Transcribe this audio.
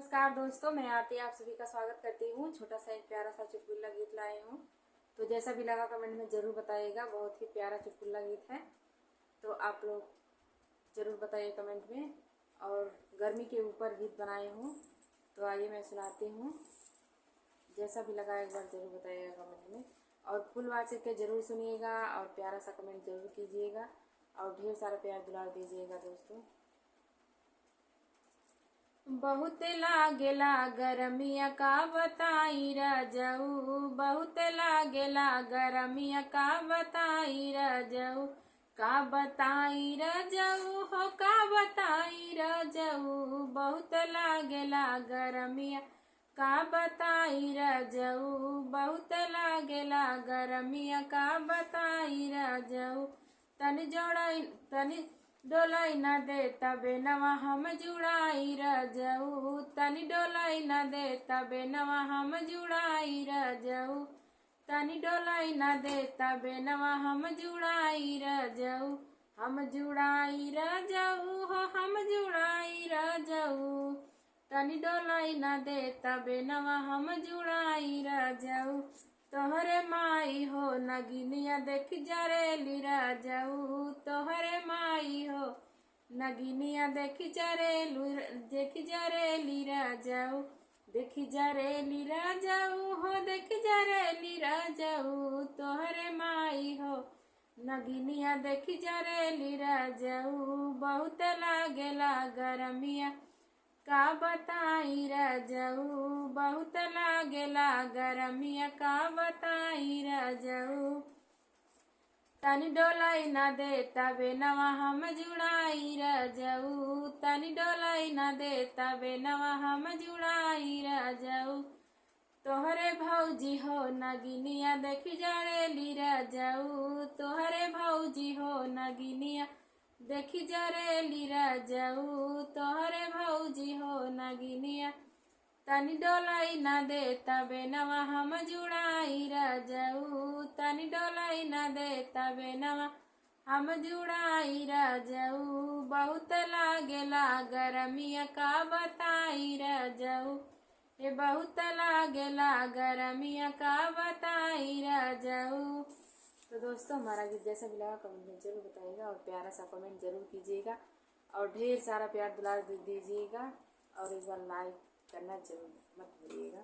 नमस्कार दोस्तों, मैं आरती आप सभी का स्वागत करती हूँ। छोटा सा एक प्यारा सा चुटकुला गीत लाए हूँ, तो जैसा भी लगा कमेंट में ज़रूर बताइएगा। बहुत ही प्यारा चुटकुला गीत है, तो आप लोग ज़रूर बताइए कमेंट में। और गर्मी के ऊपर गीत बनाए हूँ, तो आइए मैं सुनाती हूँ। जैसा भी लगा एक बार ज़रूर बताइएगा कमेंट में, और फुल वाच के ज़रूर सुनिएगा और प्यारा सा कमेंट ज़रूर कीजिएगा और ढेर सारा प्यार दुलार दीजिएगा दोस्तों। बहुत लागेला गरमिया का बताई रजऊ, बहुत लागेला गरमिया का बताई रजऊ, का बताई रजऊ हो, का बताई रजऊ, बहुत लागेला गरमिया का बताई रजऊ, बहुत लागेला गरमिया का बताई रजऊ। तनि जोड़ाई तनि डोलाई न दे तबे नवा हम जुड़ाई रजऊ, तनि डोलाई न दे तबे नवा हम जुड़ाई रजऊ, तनि डोलाई न दे तबे नवा हम जुड़ाई रजऊ, हम जुड़ाई रजऊ हो, हम जुड़ाई रजऊ, तनि डोलाई न दे तबे नवा हम जुड़ाई रजऊ। तोहरे माई हो नगिनिया देख जरेली रजऊ, तोहरे माई हो नगिनिया देख जरेली रजऊ, देख जरेली रजऊ हो, देख जरेली रजऊ, तोहरे माई हो नगिनिया देख जरेली रजऊ, बहुत लागेला गरमिया का बताई रजऊ, बहुत लागेला गरमिया का बताई रजऊ, तनि डोलाई न दे तबे नवा हम जुड़ाई रजऊ, तनि डोलाई न दे तबे नवा हम जुड़ाई रजऊ, तोहरे भौजी हो नगिनिया देख जरेली रजऊ, तोहरे भौजी हो नगिनिया देखी जरेली रजऊ, तोहरे भौजी हो नगिनिया, तनि डोलाई न दे तबे नवा हम जुड़ाई रजऊ, तनि डोलाई न दे तबे नवा हम जुड़ाई रजऊ, बहुत लागेला गरमिया का बताई रजऊ, ये बहुत लागेला गरमिया का बताई रजऊ। तो दोस्तों, हमारा गीत जैसा भी लगा कमेंट में जरूर बताइएगा और प्यारा सा कमेंट जरूर कीजिएगा और ढेर सारा प्यार दुलार दीजिएगा और एक बार लाइक करना जरूर मत भूलिएगा।